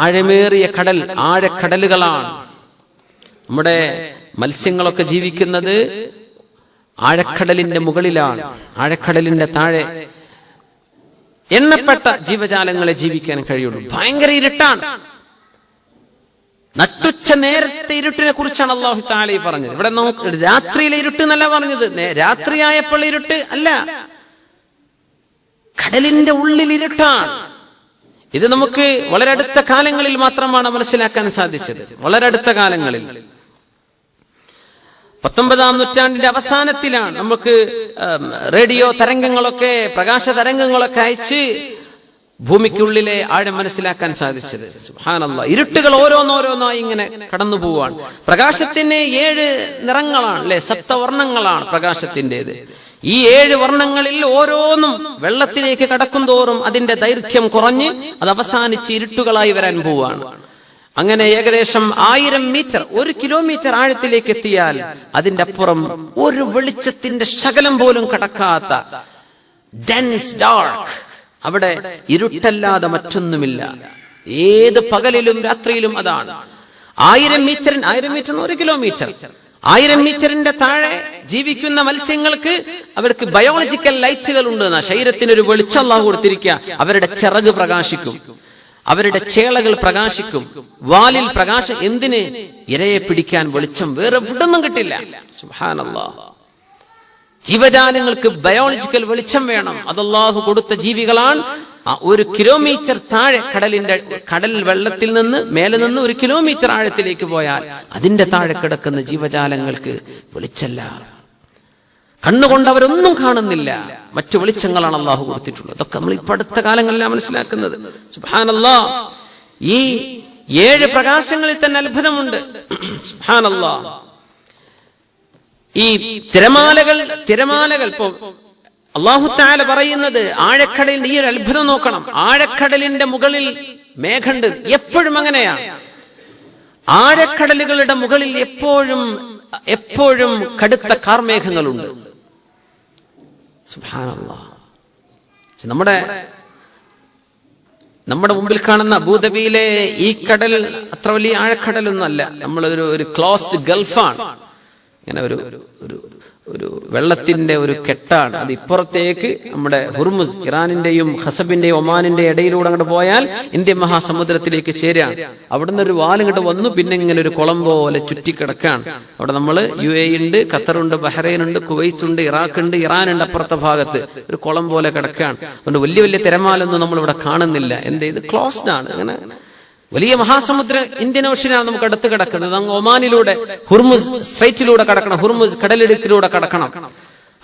ആഴമേറിയ കടൽ, ആഴക്കടലുകളാണ്. നമ്മുടെ മത്സ്യങ്ങളൊക്കെ ജീവിക്കുന്നത് ആഴക്കടലിന്റെ മുകളിലാണ്. ആഴക്കടലിന്റെ താഴെ എണ്ണപ്പെട്ട ജീവജാലങ്ങളെ ജീവിക്കാൻ കഴിയുള്ളൂ. ഭയങ്കര ഇരുട്ടാണ്. നട്ടുച്ച നേരത്തെ ഇരുട്ടിനെ കുറിച്ചാണ് അല്ലാഹു തആല പറഞ്ഞത്. ഇവിടെ നമുക്ക് രാത്രിയിലെ ഇരുട്ട് എന്നല്ല പറഞ്ഞത്, രാത്രിയായപ്പോൾ ഇരുട്ട് അല്ല, കടലിന്റെ ഉള്ളിൽ ഇരുട്ടാണ്. ഇത് നമുക്ക് വളരെ അടുത്ത കാലങ്ങളിൽ മാത്രമാണ് മനസ്സിലാക്കാൻ സാധിച്ചത്. വളരെ അടുത്ത കാലങ്ങളിൽ, 19-ാം നൂറ്റാണ്ടിന്റെ അവസാനത്തിലാണ് നമുക്ക് റേഡിയോ തരംഗങ്ങളൊക്കെ, പ്രകാശ തരംഗങ്ങളൊക്കെ അയച്ച് ഭൂമിക്കുള്ളിലെ ആഴം മനസ്സിലാക്കാൻ സാധിച്ചത്. സുബ്ഹാനല്ലാഹ്. ഇരുട്ടുകൾ ഓരോന്നോരോന്നായി ഇങ്ങനെ കടന്നു പോവാണ്. പ്രകാശത്തിന് 7 നിറങ്ങളാണ് അല്ലെ, സപ്തവർണ്ണങ്ങളാണ് പ്രകാശത്തിൻ്റെത്. ഈ 7 വർണ്ണങ്ങളിൽ ഓരോന്നും വെള്ളത്തിലേക്ക് കടക്കും തോറും അതിന്റെ ദൈർഘ്യം കുറഞ്ഞ് അത് അവസാനിച്ച് ഇരുട്ടുകളായി വരാൻ പോവാണ്. അങ്ങനെ ഏകദേശം 1000 മീറ്റർ, 1 കിലോമീറ്റർ ആഴത്തിലേക്ക് എത്തിയാൽ അതിന്റെ അപ്പുറം ഒരു വെളിച്ചത്തിന്റെ ശകലം പോലും കടക്കാത്ത ഡെൻസ് ഡാർക്ക്, അവിടെ ഇരുട്ടല്ലാതെ മറ്റൊന്നുമില്ല. ഏത് പകലിലും രാത്രിയിലും അതാണ്. 1000 മീറ്റർ 1 കിലോമീറ്റർ, 1000 മീറ്ററിന്റെ താഴെ ജീവിക്കുന്ന മത്സ്യങ്ങൾക്ക് അവർക്ക് ബയോളജിക്കൽ ലൈറ്റുകൾ ഉണ്ട്. ശരീരത്തിന് ഒരു വെളിച്ചം അല്ലാഹു കൊടുത്തിരിക്കുക. അവരുടെ ചിറക് പ്രകാശിക്കും, അവരുടെ ചേളകൾ പ്രകാശിക്കും, വാലിൽ പ്രകാശം. എന്തിന്? ഇരയെ പിടിക്കാൻ വെളിച്ചം. വേറെ എവിടൊന്നും കിട്ടില്ല. സുബ്ഹാനല്ലാഹ്. ജീവജാലങ്ങൾക്ക് ബയോളജിക്കൽ വെളിച്ചം വേണം. അത് അല്ലാഹു കൊടുത്ത ജീവികളാണ്. 1 കിലോമീറ്റർ താഴെ കടൽ വെള്ളത്തിൽ നിന്ന് മേലെ നിന്ന് 1 കിലോമീറ്റർ ആഴത്തിലേക്ക് പോയാൽ അതിന്റെ താഴെ കിടക്കുന്ന ജീവജാലങ്ങൾക്ക് വെളിച്ചല്ല. കണ്ണുകൊണ്ട് അവരൊന്നും കാണുന്നില്ല. മറ്റു വെളിച്ചങ്ങളാണ് അല്ലാഹു കൊടുത്തിട്ടുള്ളത്. അതൊക്കെ നമ്മൾ ഇപ്പൊ അടുത്ത കാലങ്ങളിലാണ് മനസ്സിലാക്കുന്നത്. സുബ്ഹാനല്ലാഹ്. ഈ 7 പ്രകാശങ്ങളിൽ തന്നെ അത്ഭുതമുണ്ട്. സുബ്ഹാനല്ലാഹ്. ഈ തിരമാലകൾ ഇപ്പോ അല്ലാഹു തആല പറയുന്നത് ആഴക്കടലിന്റെ ഈ ഒരു അത്ഭുതം നോക്കണം. ആഴക്കടലിന്റെ മുകളിൽ മേഘമുണ്ട്. എപ്പോഴും അങ്ങനെയാണ്. ആഴക്കടലുകളുടെ മുകളിൽ എപ്പോഴും കടുത്ത കാർമേഘങ്ങളുണ്ട്. സുബ്ഹാനല്ലാഹ്. നമ്മുടെ മുമ്പിൽ കാണുന്ന അബൂദബിയിലെ ഈ കടൽ അത്ര വലിയ ആഴക്കടലൊന്നും അല്ല. നമ്മളൊരു ക്ലോസ്ഡ് ഗൾഫാണ്. ഇങ്ങനെ ഒരു വെള്ളത്തിന്റെ ഒരു കെട്ടാണ്. അത് ഇപ്പുറത്തേക്ക് നമ്മുടെ ഹുർമുസ്, ഇറാനിന്റെയും ഖസബിന്റെയും ഒമാനിന്റെ ഇടയിലൂടെ അങ്ങോട്ട് പോയാൽ ഇന്ത്യൻ മഹാസമുദ്രത്തിലേക്ക് ചേരാണ്. അവിടുന്ന് ഒരു വാലിങ്ങോട്ട് വന്നു, പിന്നെ ഇങ്ങനെ ഒരു കുളം പോലെ ചുറ്റിക്കിടക്കാണ്. അവിടെ നമ്മൾ UAE ഉണ്ട്, ഖത്തറുണ്ട്, ബഹ്റൈൻ ഉണ്ട്, കുവൈത്ത് ഉണ്ട്, ഇറാഖ് ഉണ്ട്, ഇറാൻ ഉണ്ട്. അപ്പുറത്തെ ഭാഗത്ത് ഒരു കുളം പോലെ കിടക്കാണ്. അതുകൊണ്ട് വലിയ വലിയ തിരമാലൊന്നും നമ്മൾ ഇവിടെ കാണുന്നില്ല. ഇത് ക്ലോസ്ഡ് ആണ്. അങ്ങനെ വലിയ മഹാസമുദ്ര ഇന്ത്യൻ ഓഷ്യനാണ് നമുക്ക് അടുത്ത് കിടക്കുന്നത്. അങ്ങ് ഒമാനിലൂടെ ഹുർമുസ് സ്ട്രൈറ്റിലൂടെ കടക്കണം, ഹുർമുസ് കടലിടുക്കിലൂടെ കടക്കണം.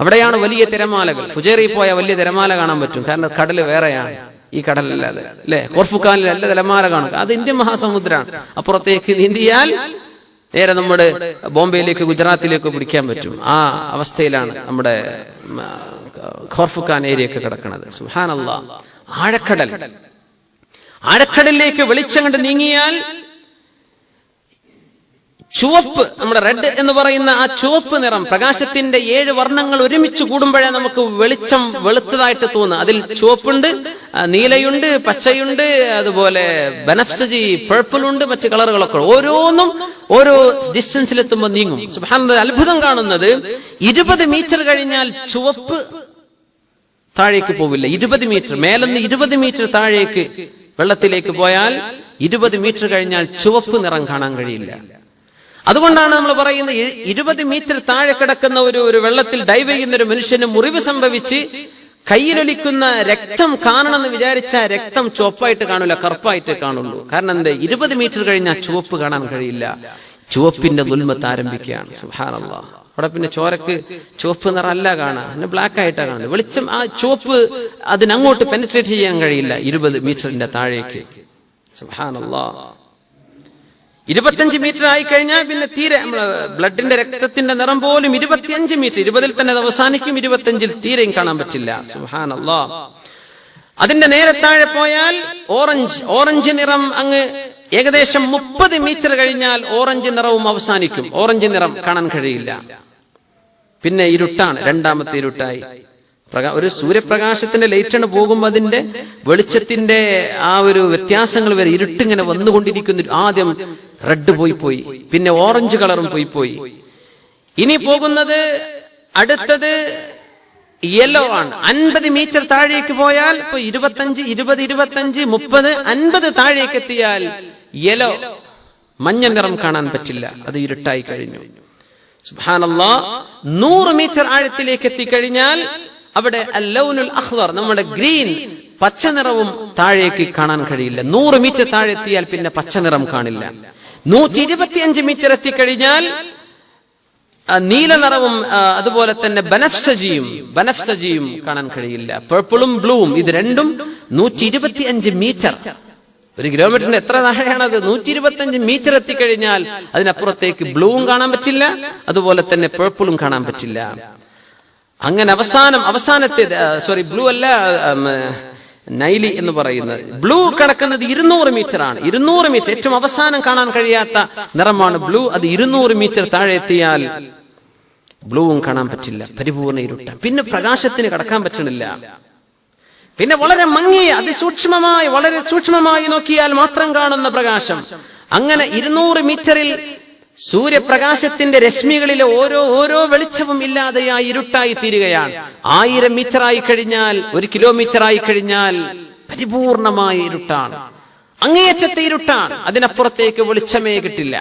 അവിടെയാണ് വലിയ തിരമാലകൾ. ഫുജൈറയിൽ പോയാൽ വലിയ തിരമാല കാണാൻ പറ്റും. കാരണം കടല് വേറെയാണ്, ഈ കടലല്ലാതെ അല്ലെ. കോർഫുഖാനിൽ നല്ല തിരമാല കാണുക, അത് ഇന്ത്യൻ മഹാസമുദ്രമാണ്. അപ്പുറത്തേക്ക് നീന്തിയാൽ നേരെ നമ്മുടെ ബോംബെയിലേക്ക്, ഗുജറാത്തിലേക്ക് പിടിക്കാൻ പറ്റും. ആ അവസ്ഥയിലാണ് നമ്മുടെ കോർഫുഖാൻ ഏരിയ ഒക്കെ കിടക്കുന്നത്. സുബ്ഹാനല്ലാഹ്. ആഴക്കടലിലേക്ക് വെളിച്ചം കണ്ട് നീങ്ങിയാൽ ചുവപ്പ്, നമ്മുടെ റെഡ് എന്ന് പറയുന്ന ആ ചുവപ്പ് നിറം, പ്രകാശത്തിന്റെ 7 വർണ്ണങ്ങൾ ഒരുമിച്ച് കൂടുമ്പോഴേ നമുക്ക് വെളിച്ചം വെളുത്തതായിട്ട് തോന്നുക. അതിൽ ചുവപ്പുണ്ട്, നീലയുണ്ട്, പച്ചയുണ്ട്, അതുപോലെ ബനഫ്സജി, പർപ്പിൾ ഉണ്ട്, മറ്റു കളറുകളൊക്കെ. ഓരോന്നും ഓരോ ഡിസ്റ്റൻസിലെത്തുമ്പോൾ നീങ്ങും. സുബ്ഹാനല്ലാഹ്. അത്ഭുതം കാണുന്നത് 20 മീറ്റർ കഴിഞ്ഞാൽ ചുവപ്പ് താഴേക്ക് പോവില്ല. 20 മീറ്റർ മേലെന്ന് 20 മീറ്റർ താഴേക്ക് വെള്ളത്തിലേക്ക് പോയാൽ 20 മീറ്റർ കഴിഞ്ഞാൽ ചുവപ്പ് നിറം കാണാൻ കഴിയില്ല. അതുകൊണ്ടാണ് നമ്മൾ പറയുന്നത് 20 മീറ്റർ താഴെ കിടക്കുന്ന ഒരു വെള്ളത്തിൽ ഡൈവ് ചെയ്യുന്ന ഒരു മനുഷ്യന് മുറിവ് സംഭവിച്ച് കയ്യിലൊലിക്കുന്ന രക്തം കാണണമെന്ന് വിചാരിച്ച രക്തം ചുവപ്പായിട്ട് കാണൂല, കറുപ്പായിട്ട് കാണുള്ളൂ. കാരണം എന്താ? 20 മീറ്റർ കഴിഞ്ഞാൽ ചുവപ്പ് കാണാൻ കഴിയില്ല. ചുവപ്പിന്റെ ദുൽമത്ത് ആരംഭിക്കുകയാണ്. സുബ്ഹാനല്ലാഹ്. അവിടെ പിന്നെ ചോരക്ക് ചുവപ്പ് നിറമല്ല കാണാം, പിന്നെ ബ്ലാക്ക് ആയിട്ടാ കാണുന്നത്. വെളിച്ചം ആ ചുവപ്പ് അതിനങ്ങോട്ട് പെനട്രേറ്റ് ചെയ്യാൻ കഴിയില്ല 20 മീറ്ററിന്റെ താഴേക്ക്. സുബ്ഹാനല്ലാഹ്. 25 മീറ്റർ ആയി കഴിഞ്ഞാൽ പിന്നെ തീരെ ബ്ലഡിന്റെ രക്തത്തിന്റെ നിറം പോലും 25 മീറ്റർ, 20-ൽ തന്നെ അവസാനിക്കും, 25-ൽ തീരെയും കാണാൻ പറ്റില്ല. സുബ്ഹാനല്ലാഹ്. അതിന്റെ നേരെ താഴെ പോയാൽ ഓറഞ്ച് നിറം അങ്ങ് ഏകദേശം 30 മീറ്റർ കഴിഞ്ഞാൽ ഓറഞ്ച് നിറവും അവസാനിക്കും. ഓറഞ്ച് നിറം കാണാൻ കഴിയില്ല. പിന്നെ ഇരുട്ടാണ്, രണ്ടാമത്തെ ഇരുട്ടായി. ഒരു സൂര്യപ്രകാശത്തിന്റെ ലൈറ്റാണ് പോകുമ്പോൾ അതിന്റെ വെളിച്ചത്തിന്റെ ആ ഒരു വ്യത്യാസങ്ങൾ വരെ ഇരുട്ടിങ്ങനെ വന്നുകൊണ്ടിരിക്കുന്നു. ആദ്യം റെഡ് പോയി, പിന്നെ ഓറഞ്ച് കളറും പോയി. ഇനി പോകുന്നത് അടുത്തത് യെല്ലോ ആണ്. 50 മീറ്റർ താഴേക്ക് പോയാൽ ഇപ്പൊ 25, 20, 25, 30, 50 താഴേക്ക് എത്തിയാൽ യെല്ലോ, മഞ്ഞ നിറം കാണാൻ പറ്റില്ല, അത് ഇരുട്ടായി കഴിഞ്ഞു. സുബ്ഹാനല്ലാഹ്. 100 മീറ്റർ ആഴത്തിലേക്ക് എത്തിക്കഴിഞ്ഞാൽ അവിടെ അല്ലൗനുൽ അഖ്ദർ, നമ്മുടെ ഗ്രീൻ, പച്ച നിറവും താഴേക്ക് കാണാൻ കഴിയില്ല. 100 മീറ്റർ താഴെ എത്തിയാൽ പിന്നെ പച്ച നിറം കാണില്ല. 125 മീറ്റർ എത്തിക്കഴിഞ്ഞാൽ നീല നിറവും അതുപോലെ തന്നെ ബനഫ്സജിയും കാണാൻ കഴിയില്ല. പർപ്പിളും ബ്ലൂവും, ഇത് രണ്ടും 125 മീറ്റർ. 1 കിലോമീറ്ററിന് എത്ര താഴെയാണത്? 125 മീറ്റർ എത്തിക്കഴിഞ്ഞാൽ അതിനപ്പുറത്തേക്ക് ബ്ലൂവും കാണാൻ പറ്റില്ല, അതുപോലെ തന്നെ പർപ്പിളും കാണാൻ പറ്റില്ല. അങ്ങനെ അവസാനത്തെ ബ്ലൂ അല്ല, നൈലി എന്ന് പറയുന്നത് ബ്ലൂ കിടക്കുന്നത് 200 മീറ്റർ ആണ്. 200 മീറ്റർ ഏറ്റവും അവസാനം കാണാൻ കഴിയാത്ത നിറമാണ് ബ്ലൂ. അത് 200 മീറ്റർ താഴെ എത്തിയാൽ ബ്ലൂവും കാണാൻ പറ്റില്ല, പരിപൂർണ്ണ ഇരുട്ട. പിന്നെ പ്രകാശത്തിന് കടക്കാൻ പറ്റണില്ല. പിന്നെ വളരെ മങ്ങിയ അതിസൂക്ഷ്മമായി, വളരെ സൂക്ഷ്മമായി നോക്കിയാൽ മാത്രം കാണുന്ന പ്രകാശം. അങ്ങനെ 200 മീറ്ററിൽ സൂര്യപ്രകാശത്തിന്റെ രശ്മികളിലെ ഓരോ വെളിച്ചവും ഇല്ലാതെയായി ഇരുട്ടായി തീരുകയാണ്. 1000 മീറ്റർ ആയി കഴിഞ്ഞാൽ, 1 കിലോമീറ്റർ ആയി കഴിഞ്ഞാൽ പരിപൂർണമായ ഇരുട്ടാണ്, അങ്ങേയറ്റത്തെ ഇരുട്ടാണ്. അതിനപ്പുറത്തേക്ക് വെളിച്ചമേ കിട്ടില്ല.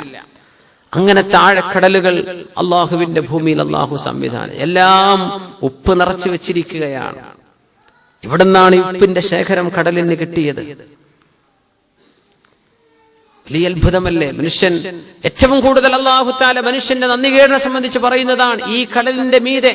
അങ്ങനെ താഴെക്കടലുകൾ അള്ളാഹുവിന്റെ ഭൂമിയിൽ അള്ളാഹു സംവിധാനം, എല്ലാം ഉപ്പ് നിറച്ചു വെച്ചിരിക്കുകയാണ്. ഇവിടുന്നാണ് ഈ ഉപ്പിന്റെ ശേഖരം കടലിന് കിട്ടിയത്. വലിയ അത്ഭുതമല്ലേ? മനുഷ്യൻ ഏറ്റവും കൂടുതൽ അല്ലാഹു തആല മനുഷ്യന്റെ നന്ദികേടിനെ സംബന്ധിച്ച് പറയുന്നതാണ് ഈ കടലിന്റെ മീതെ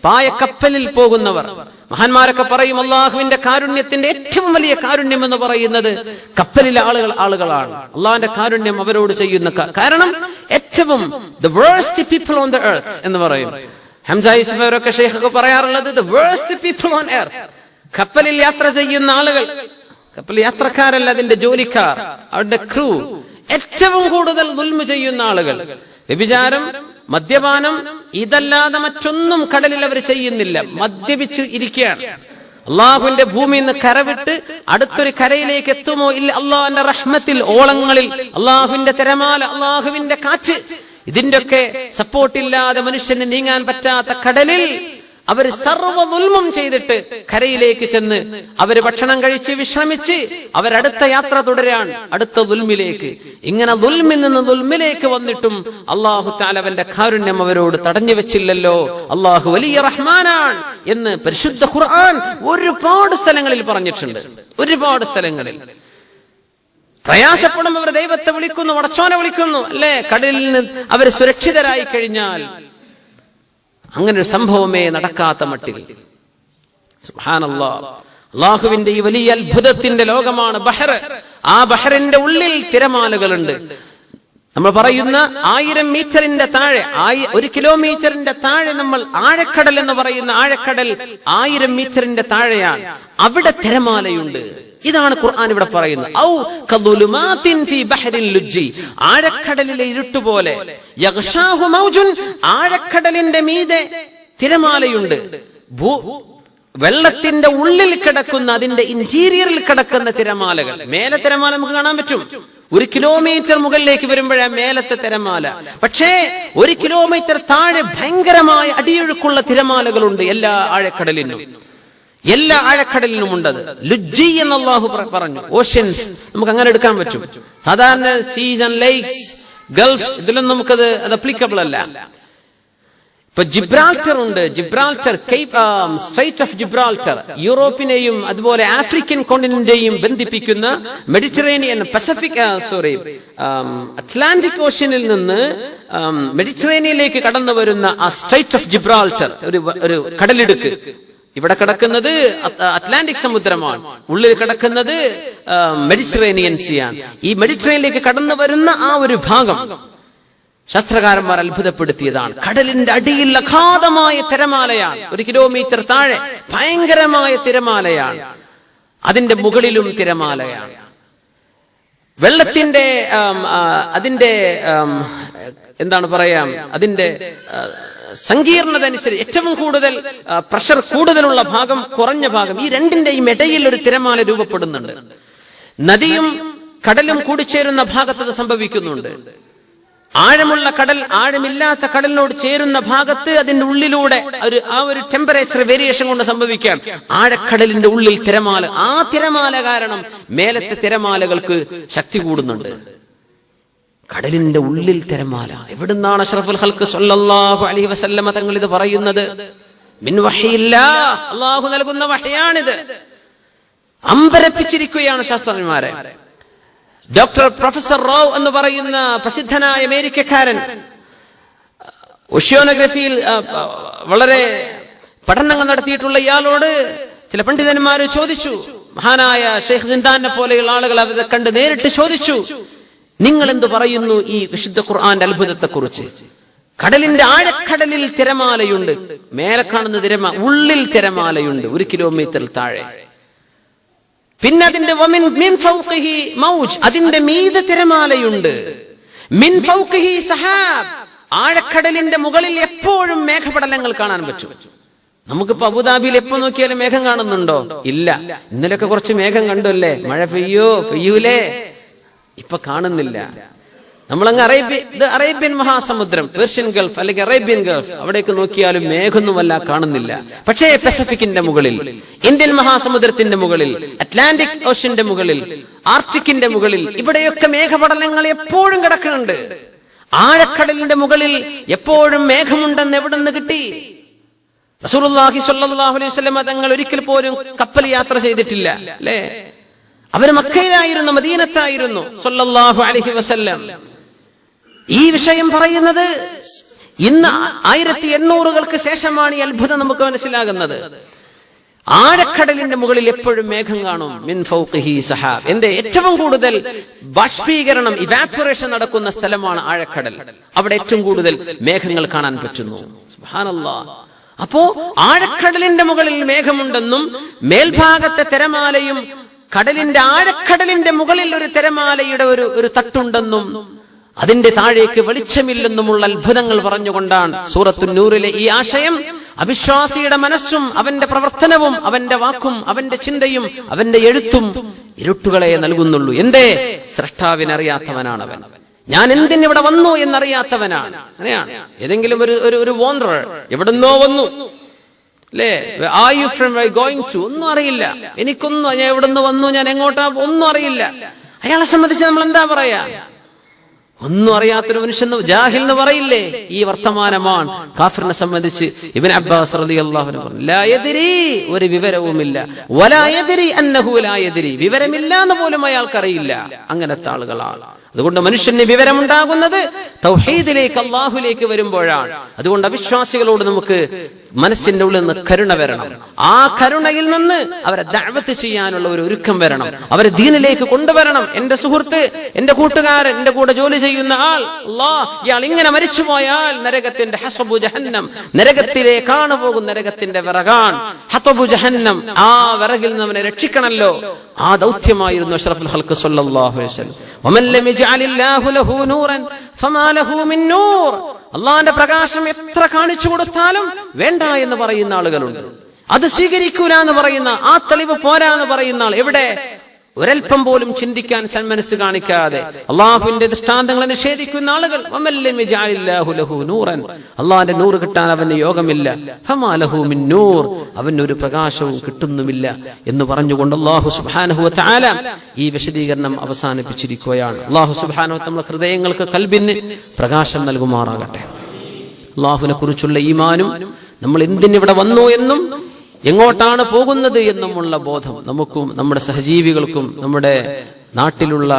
പായക്കപ്പലിൽ പോകുന്നവർ. മഹാന്മാരൊക്കെ പറയും അള്ളാഹുവിന്റെ കാരുണ്യത്തിന്റെ ഏറ്റവും വലിയ കാരുണ്യം എന്ന് പറയുന്നത് കപ്പലിലെ ആളുകളാണ്. അള്ളാഹുവിന്റെ കാരുണ്യം അവരോട് ചെയ്യുന്ന കാരണം ഏറ്റവും the worst people on the earth എന്ന് പറയും. ഹംസ ഇസ്മായിലൊക്കെ ഷെയ്ഖൊക്കെ പറയാറുള്ളത് the worst people on earth. കപ്പലിൽ യാത്ര ചെയ്യുന്ന ആളുകൾ, കപ്പൽ യാത്രക്കാരല്ല, അതിന്റെ ജോലിക്കാർ, അവരുടെ ക്രൂ, ഏറ്റവും കൂടുതൽ ദുൽമ ചെയ്യുന്ന ആളുകൾ. വ്യഭിചാരം, മദ്യപാനം, ഇതല്ലാതെ മറ്റൊന്നും കടലിൽ അവർ ചെയ്യുന്നില്ല. മദ്യപിച്ച് ഇരിക്കുകയാണ്. അള്ളാഹുവിന്റെ ഭൂമിയിൽ നിന്ന് കരവിട്ട് അടുത്തൊരു കരയിലേക്ക് എത്തുമോ ഇല്ല. അള്ളാഹുവിന്റെ റഹ്മത്തിൽ, ഓളങ്ങളിൽ അള്ളാഹുവിന്റെ തിരമാല, അള്ളാഹുവിന്റെ കാറ്റ്, ഇതിന്റെയൊക്കെ സപ്പോർട്ടില്ലാതെ മനുഷ്യന് നീങ്ങാൻ പറ്റാത്ത കടലിൽ അവർ സർവ്വ ദുൽമും ചെയ്തിട്ട് കരയിലേക്ക് ചെന്ന് അവര് ഭക്ഷണം കഴിച്ച് വിശ്രമിച്ച് അവരടുത്ത യാത്ര തുടരാൻ, അടുത്ത ദുൽമിലേക്ക്. ഇങ്ങനെ ദുൽമിൽ നിന്ന് ദുൽമിലേക്ക് വന്നിട്ടും അള്ളാഹു തആല അവന്റെ കാരുണ്യം അവരോട് തടഞ്ഞു വെച്ചില്ലല്ലോ. അള്ളാഹു വലിയ റഹ്മാനാണ് എന്ന് പരിശുദ്ധ ഖുർആൻ ഒരുപാട് സ്ഥലങ്ങളിൽ പറഞ്ഞിട്ടുണ്ട്. ഒരുപാട് സ്ഥലങ്ങളിൽ പ്രയാസപ്പെടുമ്പോൾ അവർ ദൈവത്തെ വിളിക്കുന്നു, പടച്ചോനെ വിളിക്കുന്നു, അല്ലേ? കടലിൽ നിന്ന് അവർ സുരക്ഷിതരായി കഴിഞ്ഞാൽ അങ്ങനെ ഒരു സംഭവമേ നടക്കാത്ത മട്ടിൽ. സുബ്ഹാനല്ലാഹ്. അല്ലാഹുവിന്റെ ഈ വലിയ അത്ഭുതത്തിന്റെ ലോകമാണ് ബഹർ. ആ ബഹറിന്റെ ഉള്ളിൽ തിരമാലകളുണ്ട്. നമ്മൾ പറയുന്ന 1000 മീറ്ററിന്റെ താഴെ, 1 കിലോമീറ്ററിന്റെ താഴെ നമ്മൾ ആഴക്കടൽ എന്ന് പറയുന്ന ആഴക്കടൽ 1000 മീറ്ററിന്റെ താഴെയാണ്. അവിടെ തിരമാലയുണ്ട്. ഇതാണ് ഖുർആൻ ഇവിടെ പറയുന്നത്. ഔ കദുലുമാതിൻ ഫീ ബഹരിൻ ലുജ്ജി, ആഴക്കടലിലെ ഇരുട്ടുപോലെ. യഗ്ശാഹു മൗജുൻ, ആഴക്കടലിന്റെ മീതെ തിരമാലയുണ്ട്. വെള്ളത്തിന്റെ ഉള്ളിൽ കിടക്കുന്ന, അതിന്റെ ഇന്റീരിയറിൽ കിടക്കുന്ന തിരമാലകൾ. മേലെ തിരമാല നമുക്ക് കാണാൻ പറ്റും. 1 കിലോമീറ്റർ മുകളിലേക്ക് വരുമ്പോഴാ മേലത്തെ തിരമാല. പക്ഷേ 1 കിലോമീറ്റർ താഴെ ഭയങ്കരമായ അടിയൊഴുക്കുള്ള തിരമാലകളുണ്ട് എല്ലാ ആഴക്കടലിനും. എല്ലാ ആഴക്കടലിലും ഉണ്ടത്. ലുജ്ജി എന്ന് അല്ലാഹു പറഞ്ഞു. ഓഷ്യൻസ് നമുക്ക് അങ്ങനെ എടുക്കാൻ പറ്റും. സാധാരണ സീസ് ആൻഡ് ലേക്സ്, ഗൾഫ്, ഇതിലൊന്നും നമുക്കത് അപ്ലിക്കബിൾ അല്ല. ഇപ്പൊ ജിബ്രാൾട്ടർ ഉണ്ട്. ജിബ്രാൾട്ടർ, സ്ട്രൈറ്റ് ഓഫ് ജിബ്രാൾട്ടർ, യൂറോപ്പിനെയും അതുപോലെ ആഫ്രിക്കൻ കോണ്ടിനെന്റിനെയും ബന്ധിപ്പിക്കുന്ന മെഡിറ്ററേനിയൻ, അറ്റ്ലാന്റിക് ഓഷ്യനിൽ നിന്ന് മെഡിറ്ററേനിയനിലേക്ക് കടന്നു വരുന്ന ആ സ്ട്രൈറ്റ് ഓഫ് ജിബ്രാൾട്ടർ, ഒരു കടലിടുക്ക്. ഇവിടെ കിടക്കുന്നത് അറ്റ്ലാന്റിക് സമുദ്രമാണ്, ഉള്ളിൽ കിടക്കുന്നത് മെഡിറ്ററേനിയൻ സീയാണ്. ഈ മെഡിറ്ററേനിയനിലേക്ക് കടന്നു വരുന്ന ആ ഒരു ഭാഗം ശാസ്ത്രകാരന്മാർ അത്ഭുതപ്പെടുത്തിയതാണ്. കടലിന്റെ അടിയിൽ അഗാധമായ തിരമാലയാണ്. 1 കിലോമീറ്റർ താഴെ ഭയങ്കരമായ തിരമാലയാണ്. അതിന്റെ മുകളിലും തിരമാലയാണ്. വെള്ളത്തിന്റെ അതിന്റെ എന്താണ് പറയാം, അതിന്റെ സങ്കീർണത അനുസരിച്ച് ഏറ്റവും കൂടുതൽ പ്രഷർ കൂടുതലുള്ള ഭാഗം, കുറഞ്ഞ ഭാഗം, ഈ രണ്ടിന്റെയും ഇടയിൽ ഒരു തിരമാല രൂപപ്പെടുന്നുണ്ട്. നദിയും കടലും കൂടിച്ചേരുന്ന ഭാഗത്ത് അത് സംഭവിക്കുന്നുണ്ട്. ആഴമുള്ള കടൽ ആഴമില്ലാത്ത കടലിനോട് ചേരുന്ന ഭാഗത്ത് അതിന്റെ ഉള്ളിലൂടെ ആ ഒരു ടെമ്പറേച്ചർ വേരിയേഷൻ കൊണ്ട് സംഭവിക്കാം. ആഴക്കടലിന്റെ ഉള്ളിൽ തിരമാല, ആ തിരമാല കാരണം മേലത്തെ തിരമാലകൾക്ക് ശക്തി കൂടുന്നുണ്ട്. കടലിന്റെ ഉള്ളിൽ തിരമാല. എവിടുന്നാണ് അഷ്റഫുൽ ഖൽഖ് സ്വല്ലല്ലാഹു അലൈഹി വസല്ലമ തങ്ങൾ ഇത് പറയുന്നത്? മിൻ വഹയില്ലാഹ്, അല്ലാഹു നൽകുന്ന വഹയാണിത്. അമ്പരപ്പിച്ചിരിക്കുകയാണ് ശാസ്ത്രജ്ഞന്മാരെ. പ്രൊഫസർ റോ എന്ന് പറയുന്ന പ്രസിദ്ധനായ അമേരിക്കക്കാരൻ ഓഷ്യാനോഗ്രഫിയിൽ വളരെ പഠനങ്ങൾ നടത്തിയിട്ടുള്ള ഇയാളോട് ചില പണ്ഡിതന്മാര് ചോദിച്ചു, മഹാനായ ഷെയ്ഖ് സിന്ദാനെ പോലെയുള്ള ആളുകൾ അവരെ കണ്ട് നേരിട്ട് ചോദിച്ചു, നിങ്ങൾ എന്ത് പറയുന്നു ഈ വിശുദ്ധ ഖുർആന്റെ അത്ഭുതത്തെ കുറിച്ച്? കടലിന്റെ ആഴക്കടലിൽ തിരമാലയുണ്ട്, മേലെ കാണുന്ന ഉള്ളിൽ തിരമാലയുണ്ട് 1 കിലോമീറ്റർ താഴെ. പിന്നെ അതിന്റെ മിൻ ഫൗഖിഹി മൗജ്, അതിന്റെ മീതെ തിരമാലയുണ്ട്. മിൻ ഫൗഖിഹി സഹാബ്, ആഴക്കടലിന്റെ മുകളിൽ എപ്പോഴും മേഘപടലങ്ങൾ കാണാൻ പറ്റും. നമുക്കിപ്പോ അബുദാബിയിൽ എപ്പോ നോക്കിയാലും മേഘം കാണുന്നുണ്ടോ? ഇല്ല. ഇന്നലെയൊക്കെ കുറച്ച് മേഘം കണ്ടല്ലേ, മഴ പെയ്യൂലേ? ഇപ്പൊ കാണുന്നില്ല. നമ്മളങ്ങ് അറേബ്യൻ മഹാസമുദ്രം, പേർഷ്യൻ ഗൾഫ് അല്ലെങ്കിൽ അറേബ്യൻ ഗൾഫ്, അവിടേക്ക് നോക്കിയാലും മേഘമൊന്നുമല്ല കാണുന്നില്ല. പക്ഷേ പസഫിക്കിന്റെ മുകളിൽ, ഇന്ത്യൻ മഹാസമുദ്രത്തിന്റെ മുകളിൽ, അറ്റ്ലാന്റിക് ഓഷ്യന്റെ മുകളിൽ, ആർട്ടിക്കിന്റെ മുകളിൽ, ഇവിടെയൊക്കെ മേഘപടലങ്ങൾ എപ്പോഴും കിടക്കുന്നുണ്ട്. ആഴക്കടലിന്റെ മുകളിൽ എപ്പോഴും മേഘമുണ്ടെന്ന് എവിടെ നിന്ന് കിട്ടി? റസൂലുള്ളാഹി സ്വല്ലല്ലാഹു അലൈഹി വസല്ലം തങ്ങൾ ഒരിക്കൽ പോലും കപ്പൽ യാത്ര ചെയ്തിട്ടില്ല, അല്ലേ? അവര് മക്കയിലായിരുന്നു, മദീനത്തായിരുന്നു സ്വല്ലല്ലാഹു അലൈഹി വസല്ലം. ഈ വിഷയം പറയുന്നത് ഇന്ന് 1800-കൾക്ക് ശേഷമാണ് ഈ അത്ഭുതം നമുക്ക് മനസ്സിലാകുന്നത്. ആഴക്കടലിന്റെ മുകളിൽ എപ്പോഴും മേഘം കാണും. മിൻ ഫൗഖിഹി സഹാബ്. എന്റെ ഏറ്റവും കൂടുതൽ ബാഷ്പീകരണം, ഇവാപറേഷൻ നടക്കുന്ന സ്ഥലമാണ് ആഴക്കടൽ. അവിടെ ഏറ്റവും കൂടുതൽ മേഘങ്ങൾ കാണാൻ പറ്റുന്നു. സുബ്ഹാനല്ലാഹ്. അപ്പോ ആഴക്കടലിന്റെ മുകളിൽ മേഘമുണ്ടെന്നും മേൽഭാഗത്തെ തിരമാലയും കടലിന്റെ ആഴക്കടലിന്റെ മുകളിൽ ഒരു തിരമാലയുടെ ഒരു തട്ടുണ്ടെന്നും അതിന്റെ താഴേക്ക് വെളിച്ചമില്ലെന്നുമുള്ള അത്ഭുതങ്ങൾ പറഞ്ഞുകൊണ്ടാണ് സൂറത്തുൻ നൂറിലെ ഈ ആശയം അവിശ്വാസിയുടെ മനസ്സും അവന്റെ പ്രവർത്തനവും അവന്റെ വാക്കും അവന്റെ ചിന്തയും അവന്റെ എഴുത്തും ഇരുട്ടുകളെ നൽകുന്നുള്ളൂ. എന്തേ? സ്രഷ്ടാവിനറിയാത്തവനാണ് അവൻ. ഞാൻ എന്തിനിവിടെ വന്നു എന്നറിയാത്തവനാണ്. അങ്ങനെയാണ്. ഏതെങ്കിലും ഒരു വോണ്ടറർ എവിടുന്നോ വന്നു, അല്ലേ? Are you from going to? ഒന്നും അറിയില്ല. എനിക്കൊന്നും, ഞാൻ എവിടുന്ന് വന്നു, ഞാൻ എങ്ങോട്ടാ, ഒന്നും അറിയില്ല. അയാളെ സംബന്ധിച്ച് നമ്മൾ എന്താ പറയാ? ഒന്നും അറിയാത്തൊരു മനുഷ്യൻ, ജാഹിൽ എന്ന് പറയില്ലേ? ഈ വർത്തമാനമാണ് കാഫിറിനെ സംബന്ധിച്ച് ഇബ്നു അബ്ബാസ് റളിയല്ലാഹു അൻഹു പറഞ്ഞു, ലാ യദ്രി, ഒരു വിവരവുമില്ല, വലാ യദ്രി അന്നഹു ലാ യദ്രി, വിവരമില്ല എന്ന് പോലും അയാൾക്കറിയില്ല. അങ്ങനത്തെ ആളുകളാണ്. അതുകൊണ്ട് മനുഷ്യന് വിവരമുണ്ടാകുന്നത് തൗഹീദിലേക്ക്, അല്ലാഹുവിലേക്ക് വരുമ്പോഴാണ്. അതുകൊണ്ട് അവിശ്വാസികളോട് നമുക്ക് മനസ്സിന്റെ ഉള്ളിൽ നിന്ന് കരുണ വരണം. ആ കരുണയിൽ നിന്ന് അവരെ ദഅവത്ത് ചെയ്യാനുള്ള ഒരു ഒരുക്കം വരണം, അവരെ ദീനിലേക്ക് കൊണ്ടുവരണം. എന്റെ സുഹൃത്ത്, എന്റെ കൂട്ടുകാരൻ, എന്റെ കൂടെ ജോലി ചെയ്യുന്ന ആൾ, അല്ലാഹ്, ഇയാൾ ഇങ്ങനെ മരിച്ചുപോയാൽ നരകത്തിന്റെ ഹസബു ജഹന്നം, നരകത്തിലേക്കാണ് പോകുന്ന, നരകത്തിന്റെ വിറകാൻ ഹതബു ജഹന്നം, ആ വിറകിൽ നിന്ന് അവനെ രക്ഷിക്കണല്ലോ. ആ ദൗത്യമായിരുന്നു അഷ്റഫുൽ ഖൽഖ് സ്വല്ലല്ലാഹു അലൈഹി വസല്ലം. വമൻ ലം യജ്അലില്ലാഹു ലഹു നൂറൻ ഫമാ ലഹു മിൻ നൂർ. അള്ളാന്റെ പ്രകാശം എത്ര കാണിച്ചു കൊടുത്താലും വേണ്ട എന്ന് പറയുന്ന ആളുകളുണ്ട്. അത് സ്വീകരിക്കൂല എന്ന് പറയുന്ന, ആ തെളിവ് പോരാ എന്ന് പറയുന്ന ആൾ എവിടെ? ഒരൽപ്പം പോലും ചിന്തിക്കാൻ സന്മനസ് കാണിക്കാതെ അള്ളാഹുവിന്റെ ദൃഷ്ടാന്തങ്ങളെ നിഷേധിക്കുന്ന ആളുകൾ. വമൻ ലം യജ്അലില്ലാഹു ലഹു നൂറൻ, അള്ളാന്റെ നൂറ് കിട്ടാൻ അവന് യോഗമില്ല. ഫമാ ലഹു മിൻ നൂർ, അവനൊരു പ്രകാശവും കിട്ടുന്നുമില്ല എന്ന് പറഞ്ഞുകൊണ്ട് അല്ലാഹു സുബ്ഹാനഹു വ തആല ഈ വിശദീകരണം അവസാനിപ്പിച്ചിരിക്കുകയാണ്. അല്ലാഹു സുബ്ഹാനഹു വ തആല നമ്മുടെ ഹൃദയങ്ങൾക്ക്, ഖൽബിന് പ്രകാശം നൽകുമാറാകട്ടെ. അല്ലാഹുവിനെ കുറിച്ചുള്ള ഈമാനും നമ്മൾ എന്തിനിവിടെ വന്നു എന്നും എങ്ങോട്ടാണ് പോകുന്നത് എന്നുമുള്ള ബോധം നമുക്കും നമ്മുടെ സഹജീവികൾക്കും നമ്മുടെ നാട്ടിലുള്ള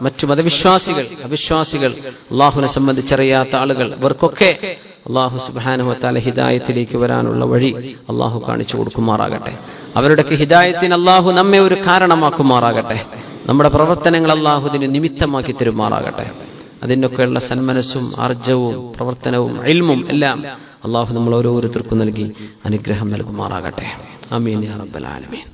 മറ്റു മതവിശ്വാസികൾ, അവിശ്വാസികൾ, അള്ളാഹുവിനെ സംബന്ധിച്ചറിയാത്ത ആളുകൾ, ഇവർക്കൊക്കെ അള്ളാഹു സുബ്ഹാനഹു വ തആല ഹിദായത്തിലേക്ക് വരാനുള്ള വഴി അള്ളാഹു കാണിച്ചു കൊടുക്കുമാറാകട്ടെ. അവരുടെയൊക്കെ ഹിദായത്തിന് അള്ളാഹു നമ്മെ ഒരു കാരണമാക്കുമാറാകട്ടെ. നമ്മുടെ പ്രവർത്തനങ്ങൾ അള്ളാഹുവിന് നിമിത്തമാക്കി തരുമാറാകട്ടെ. അതിനൊക്കെയുള്ള സന്മനസ്സും ആർജവും പ്രവർത്തനവും ഇൽമും എല്ലാം അള്ളാഹു നമ്മൾ ഓരോരുത്തർക്കും നൽകി അനുഗ്രഹം നൽകുമാറാകട്ടെ. ആമീൻ യാ റബ്ബൽ ആലമീൻ.